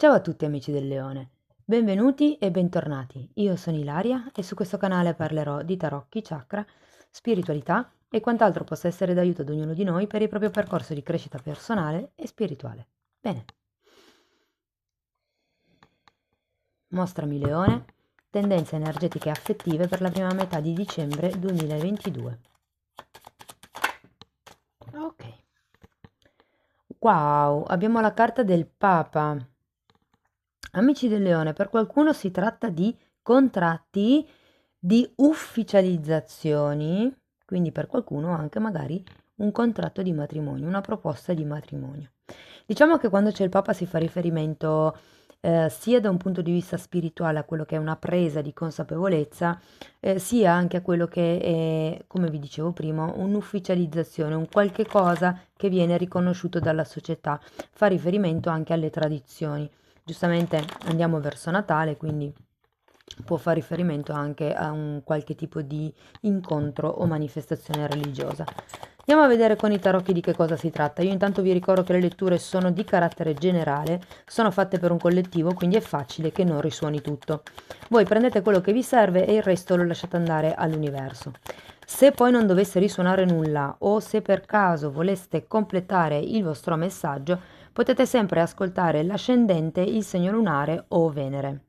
Ciao a tutti amici del Leone, benvenuti e bentornati. Io sono Ilaria e su questo canale parlerò di tarocchi, chakra, spiritualità e quant'altro possa essere d'aiuto ad ognuno di noi per il proprio percorso di crescita personale e spirituale. Bene, mostrami Leone, tendenze energetiche e affettive per la prima metà di dicembre 2022. Ok. Wow, abbiamo la carta del Papa. Amici del Leone, per qualcuno si tratta di contratti, di ufficializzazioni, quindi per qualcuno anche magari un contratto di matrimonio, una proposta di matrimonio. Diciamo che quando c'è il Papa si fa riferimento sia da un punto di vista spirituale a quello che è una presa di consapevolezza, sia anche a quello che è, come vi dicevo prima, un'ufficializzazione, un qualche cosa che viene riconosciuto dalla società. Fa riferimento anche alle tradizioni. Giustamente andiamo verso Natale, quindi può fare riferimento anche a un qualche tipo di incontro o manifestazione religiosa. Andiamo a vedere con i tarocchi di che cosa si tratta. Io intanto vi ricordo che le letture sono di carattere generale, sono fatte per un collettivo, quindi è facile che non risuoni tutto. Voi prendete quello che vi serve e il resto lo lasciate andare all'universo. Se poi non dovesse risuonare nulla o se per caso voleste completare il vostro messaggio, potete sempre ascoltare l'ascendente, il segno lunare o Venere.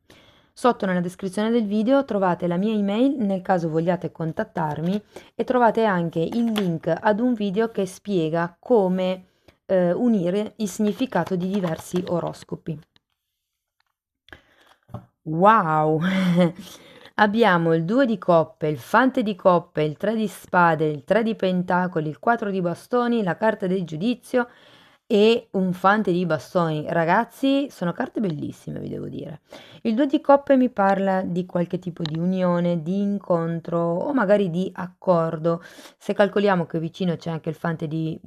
Sotto nella descrizione del video trovate la mia email nel caso vogliate contattarmi e trovate anche il link ad un video che spiega come unire il significato di diversi oroscopi. Wow! Abbiamo il 2 di coppe, il fante di coppe, il 3 di spade, il 3 di pentacoli, il 4 di bastoni, la carta del giudizio e un fante di bastoni. Ragazzi, sono carte bellissime, vi devo dire. Il 2 di coppe mi parla di qualche tipo di unione, di incontro o magari di accordo. Se calcoliamo che vicino c'è anche il fante di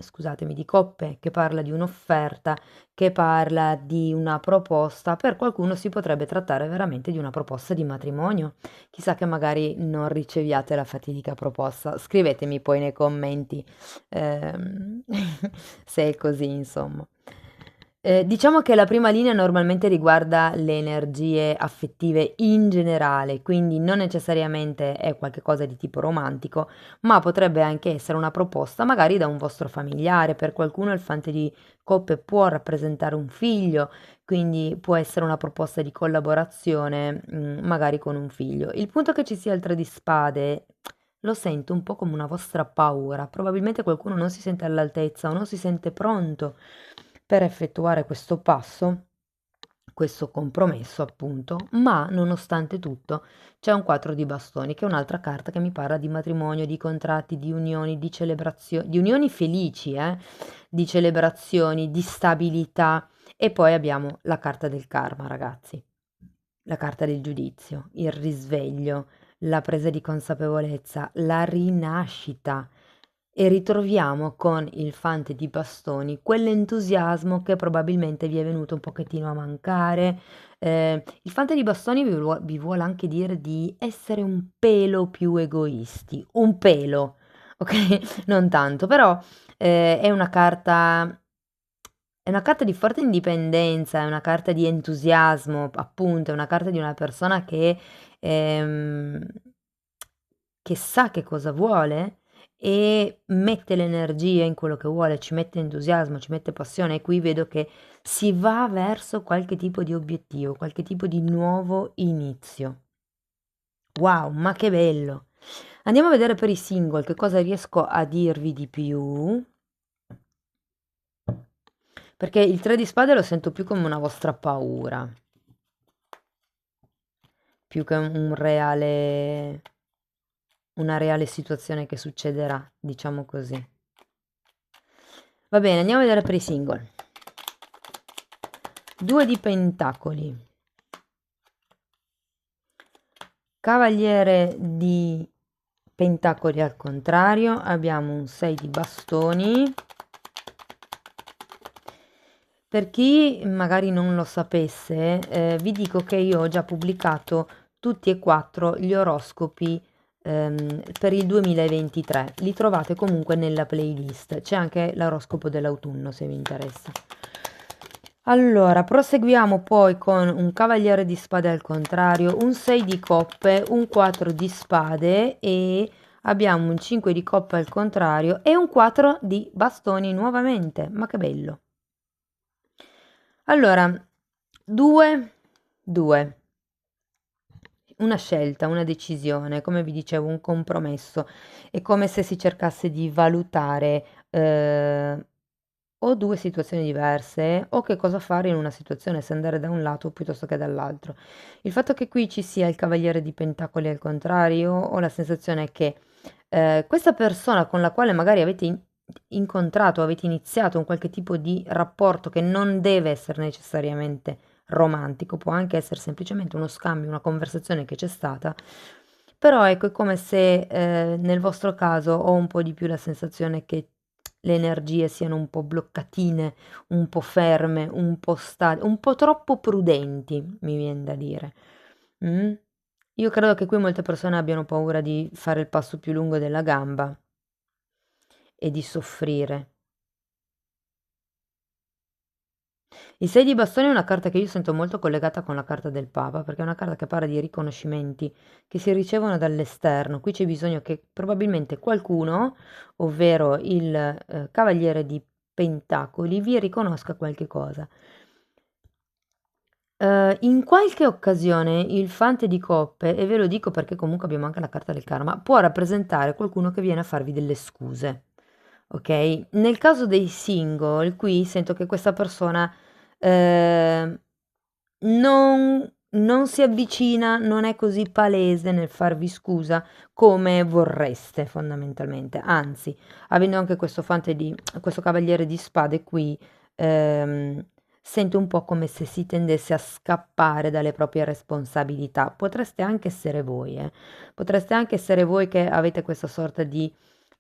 scusatemi, di coppe che parla di un'offerta, che parla di una proposta, per qualcuno si potrebbe trattare veramente di una proposta di matrimonio. Chissà che magari non riceviate la fatidica proposta. Scrivetemi poi nei commenti ehm, se è così, insomma. Diciamo che la prima linea normalmente riguarda le energie affettive in generale, quindi non necessariamente è qualcosa di tipo romantico, ma potrebbe anche essere una proposta magari da un vostro familiare. Per qualcuno il fante di coppe può rappresentare un figlio, quindi può essere una proposta di collaborazione, magari con un figlio. Il punto che ci sia il 3 di spade lo sento un po' come una vostra paura. Probabilmente qualcuno non si sente all'altezza o non si sente pronto per effettuare questo passo, questo compromesso appunto, ma nonostante tutto c'è un 4 di bastoni, che è un'altra carta che mi parla di matrimonio, di contratti, di unioni, di celebrazioni, di unioni felici, di celebrazioni, di stabilità. E poi abbiamo la carta del karma, ragazzi, la carta del giudizio, il risveglio, la presa di consapevolezza, la rinascita. E ritroviamo con il fante di bastoni quell'entusiasmo che probabilmente vi è venuto un pochettino a mancare. Il fante di bastoni vi vuole anche dire di essere un pelo più egoisti, un pelo, ok? Non tanto, però è una carta di forte indipendenza, è una carta di entusiasmo, appunto, è una carta di una persona ehm, che sa che cosa vuole e mette l'energia in quello che vuole, ci mette entusiasmo, ci mette passione e qui vedo che si va verso qualche tipo di obiettivo, qualche tipo di nuovo inizio. Wow, ma che bello! Andiamo a vedere per i single che cosa riesco a dirvi di più. Perché il 3 di spade lo sento più come una vostra paura, più che una reale situazione che succederà, diciamo così. Va bene, andiamo a vedere per i single. 2 di pentacoli, cavaliere di pentacoli al contrario, abbiamo un 6 di bastoni. Per chi magari non lo sapesse, vi dico che io ho già pubblicato tutti e 4 gli oroscopi per il 2023. Li trovate comunque nella playlist. C'è anche l'oroscopo dell'autunno se vi interessa. Allora, proseguiamo poi con un cavaliere di spade al contrario, un 6 di coppe, un 4 di spade e abbiamo un 5 di coppe al contrario e un 4 di bastoni nuovamente. Ma che bello. Allora, 2, 2. Una scelta, una decisione, come vi dicevo, un compromesso. È come se si cercasse di valutare o due situazioni diverse o che cosa fare in una situazione, se andare da un lato piuttosto che dall'altro. Il fatto che qui ci sia il cavaliere di pentacoli al contrario, ho la sensazione che questa persona con la quale magari avete incontrato, avete iniziato un qualche tipo di rapporto che non deve essere necessariamente romantico, può anche essere semplicemente uno scambio, una conversazione che c'è stata, però ecco, è come se nel vostro caso ho un po' di più la sensazione che le energie siano un po' bloccatine, un po' ferme, un po' un po' troppo prudenti, mi viene da dire. Mm? Io credo che qui molte persone abbiano paura di fare il passo più lungo della gamba e di soffrire. Il 6 di bastoni è una carta che io sento molto collegata con la carta del Papa, perché è una carta che parla di riconoscimenti che si ricevono dall'esterno. Qui c'è bisogno che probabilmente qualcuno, ovvero il Cavaliere di Pentacoli, vi riconosca qualche cosa. In qualche occasione il Fante di coppe, e ve lo dico perché comunque abbiamo anche la carta del karma, può rappresentare qualcuno che viene a farvi delle scuse. Ok? Nel caso dei single, qui sento che questa persona eh, non si avvicina, non è così palese nel farvi scusa come vorreste, fondamentalmente. Anzi, avendo anche questo cavaliere di spade qui, ehm, sento un po' come se si tendesse a scappare dalle proprie responsabilità. Potreste anche essere voi, eh. Potreste anche essere voi che avete questa sorta di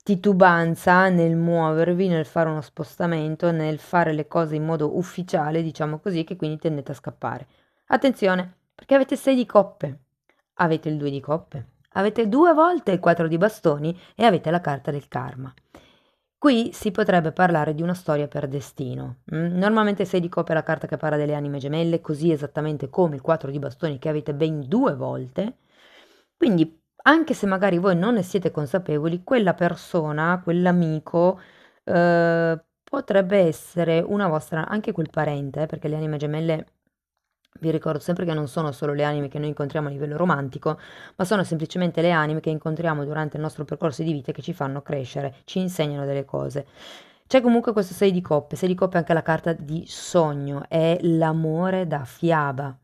titubanza nel muovervi, nel fare uno spostamento, nel fare le cose in modo ufficiale, diciamo così, che quindi tendete a scappare. Attenzione, perché avete 6 di coppe, avete il 2 di coppe, avete due volte il 4 di bastoni e avete la carta del karma. Qui si potrebbe parlare di una storia per destino. Normalmente 6 di coppe è la carta che parla delle anime gemelle, così esattamente come il 4 di bastoni che avete ben due volte. Quindi, anche se magari voi non ne siete consapevoli, quella persona, quell'amico, potrebbe essere una vostra, anche quel parente, perché le anime gemelle, vi ricordo sempre che non sono solo le anime che noi incontriamo a livello romantico, ma sono semplicemente le anime che incontriamo durante il nostro percorso di vita e che ci fanno crescere, ci insegnano delle cose. C'è comunque questo 6 di coppe è anche la carta di sogno, è l'amore da fiaba.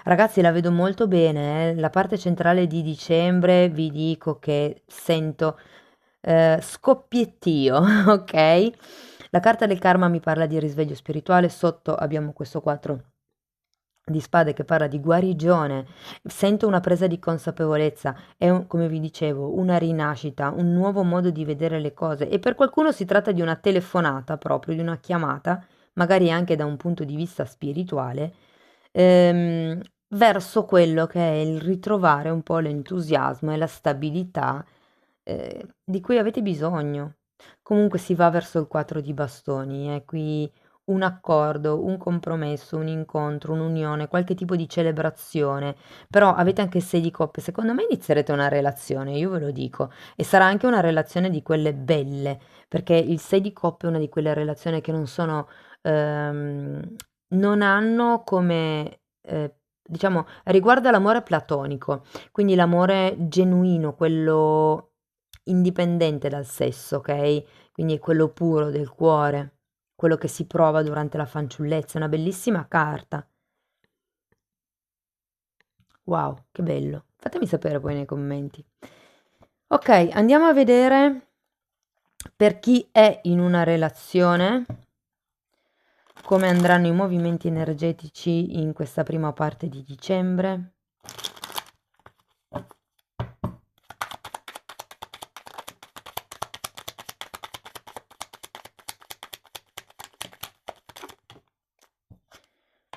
Ragazzi, la vedo molto bene, eh. La parte centrale di dicembre vi dico che sento scoppiettio, ok? La carta del karma mi parla di risveglio spirituale, sotto abbiamo questo 4 di spade che parla di guarigione, sento una presa di consapevolezza, come vi dicevo, una rinascita, un nuovo modo di vedere le cose e per qualcuno si tratta di una telefonata proprio, di una chiamata, magari anche da un punto di vista spirituale, ehm, verso quello che è il ritrovare un po' l'entusiasmo e la stabilità di cui avete bisogno. Comunque si va verso il 4 di bastoni, qui un accordo, un compromesso, un incontro, un'unione, qualche tipo di celebrazione, però avete anche il 6 di coppe, secondo me inizierete una relazione, io ve lo dico, e sarà anche una relazione di quelle belle, perché il 6 di coppe è una di quelle relazioni che non sono, non hanno come, diciamo, riguarda l'amore platonico, quindi l'amore genuino, quello indipendente dal sesso, ok? Quindi è quello puro del cuore, quello che si prova durante la fanciullezza, è una bellissima carta. Wow, che bello. Fatemi sapere poi nei commenti. Ok, andiamo a vedere per chi è in una relazione come andranno i movimenti energetici in questa prima parte di dicembre.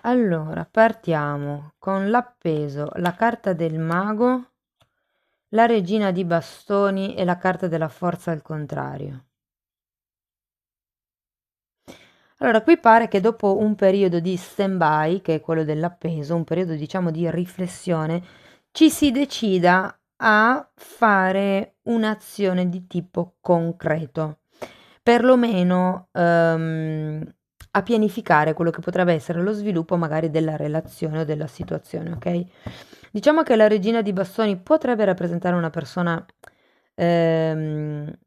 Allora, partiamo con l'appeso, la carta del mago, la regina di bastoni e la carta della forza al contrario. Allora, qui pare che dopo un periodo di stand-by, che è quello dell'appeso, un periodo diciamo di riflessione, ci si decida a fare un'azione di tipo concreto, perlomeno a pianificare quello che potrebbe essere lo sviluppo magari della relazione o della situazione, ok? Diciamo che la regina di bastoni potrebbe rappresentare una persona, ehm,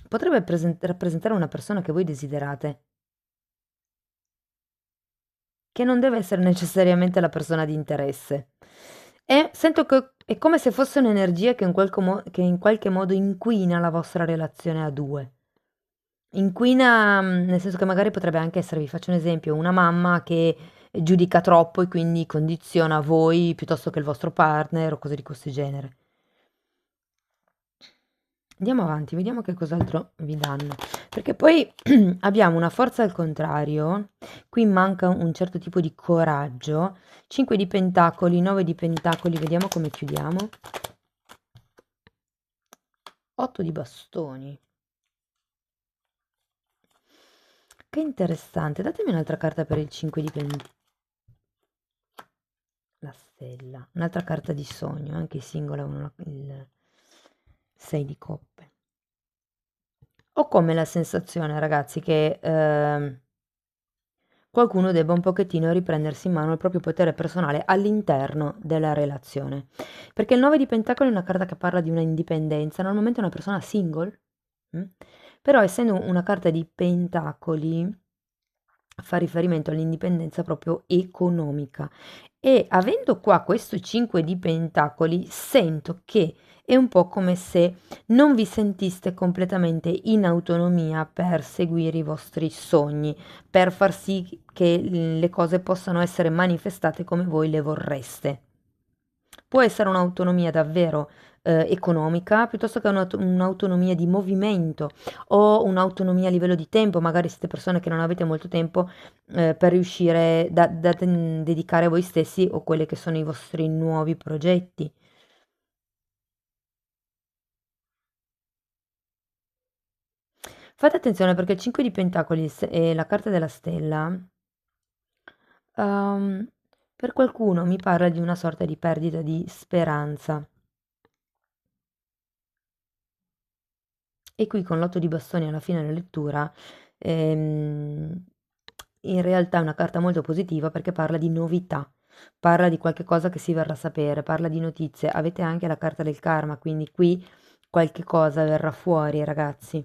potrebbe rappresentare una persona che voi desiderate, che non deve essere necessariamente la persona di interesse. E sento che è come se fosse un'energia che in qualche modo inquina la vostra relazione a due. Inquina, nel senso che magari potrebbe anche essere, vi faccio un esempio, una mamma che giudica troppo e quindi condiziona voi piuttosto che il vostro partner o cose di questo genere. Andiamo avanti, vediamo che cos'altro vi danno. Perché poi abbiamo una forza al contrario, qui manca un certo tipo di coraggio. 5 di pentacoli, 9 di pentacoli, vediamo come chiudiamo. 8 di bastoni. Che interessante, datemi un'altra carta per il 5 di pentacoli. La stella, un'altra carta di sogno, anche i singoli avevano il 6 di coppe. Ho come la sensazione, ragazzi, che qualcuno debba un pochettino riprendersi in mano il proprio potere personale all'interno della relazione. Perché il 9 di Pentacoli è una carta che parla di una indipendenza, normalmente è una persona single, mm? Però essendo una carta di Pentacoli fa riferimento all'indipendenza proprio economica e avendo qua questo 5 di Pentacoli sento che è un po' come se non vi sentiste completamente in autonomia per seguire i vostri sogni, per far sì che le cose possano essere manifestate come voi le vorreste. Può essere un'autonomia davvero economica, piuttosto che un'autonomia di movimento o un'autonomia a livello di tempo, magari siete persone che non avete molto tempo per riuscire dedicare a voi stessi o quelli che sono i vostri nuovi progetti. Fate attenzione perché il 5 di Pentacoli e la carta della stella, ehm, per qualcuno mi parla di una sorta di perdita di speranza. E qui con l'8 di bastoni alla fine della lettura, ehm, in realtà è una carta molto positiva perché parla di novità, parla di qualche cosa che si verrà a sapere, parla di notizie. Avete anche la carta del karma, quindi qui qualche cosa verrà fuori, ragazzi.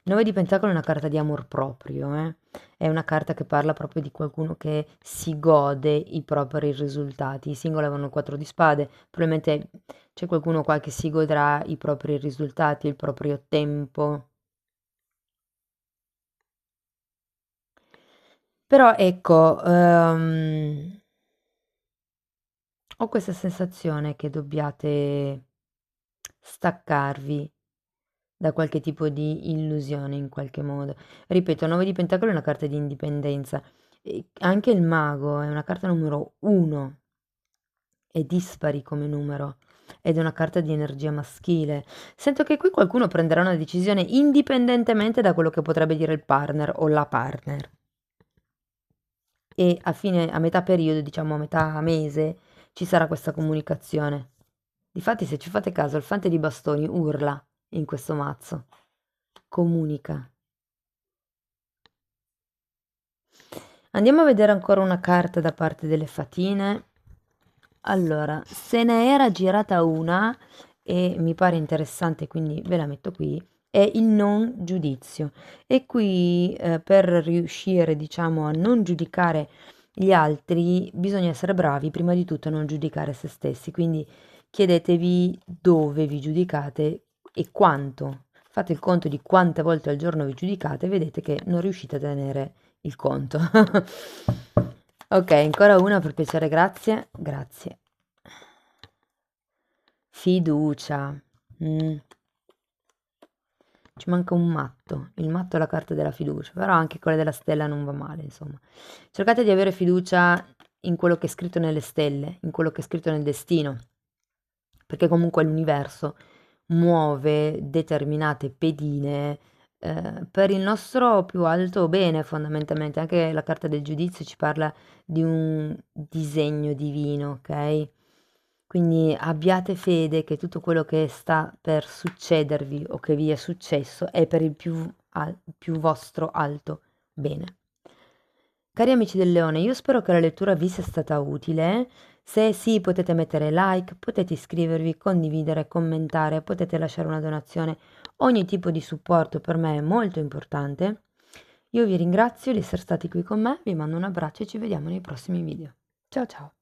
9 di Pentacoli è una carta di amor proprio, eh? È una carta che parla proprio di qualcuno che si gode i propri risultati. I singoli avevano il 4 di spade, probabilmente c'è qualcuno qua che si godrà i propri risultati, il proprio tempo. Però ecco, ho questa sensazione che dobbiate staccarvi da qualche tipo di illusione in qualche modo. Ripeto, 9 di Pentacoli è una carta di indipendenza. E anche il mago è una carta numero 1, è dispari come numero ed è una carta di energia maschile. Sento che qui qualcuno prenderà una decisione indipendentemente da quello che potrebbe dire il partner o la partner. E a metà periodo, diciamo a metà mese, ci sarà questa comunicazione. Difatti, se ci fate caso, il fante di bastoni urla in questo mazzo, comunica. Andiamo a vedere ancora una carta da parte delle fatine. Allora, se ne era girata una e mi pare interessante, quindi ve la metto qui, è il non giudizio. E qui per riuscire, diciamo, a non giudicare gli altri, bisogna essere bravi prima di tutto a non giudicare se stessi. Quindi chiedetevi dove vi giudicate e quanto. Fate il conto di quante volte al giorno vi giudicate e vedete che non riuscite a tenere il conto. Ok, ancora una per piacere, grazie. Grazie. Fiducia. Mm. Ci manca un matto. Il matto è la carta della fiducia, però anche quella della stella non va male, insomma. Cercate di avere fiducia in quello che è scritto nelle stelle, in quello che è scritto nel destino, perché comunque l'universo muove determinate pedine per il nostro più alto bene, fondamentalmente. Anche la carta del giudizio ci parla di un disegno divino, ok? Quindi abbiate fede che tutto quello che sta per succedervi o che vi è successo è per il più vostro alto bene. Cari amici del Leone, io spero che la lettura vi sia stata utile. Se sì, potete mettere like, potete iscrivervi, condividere, commentare, potete lasciare una donazione. Ogni tipo di supporto per me è molto importante. Io vi ringrazio di essere stati qui con me, vi mando un abbraccio e ci vediamo nei prossimi video. Ciao ciao!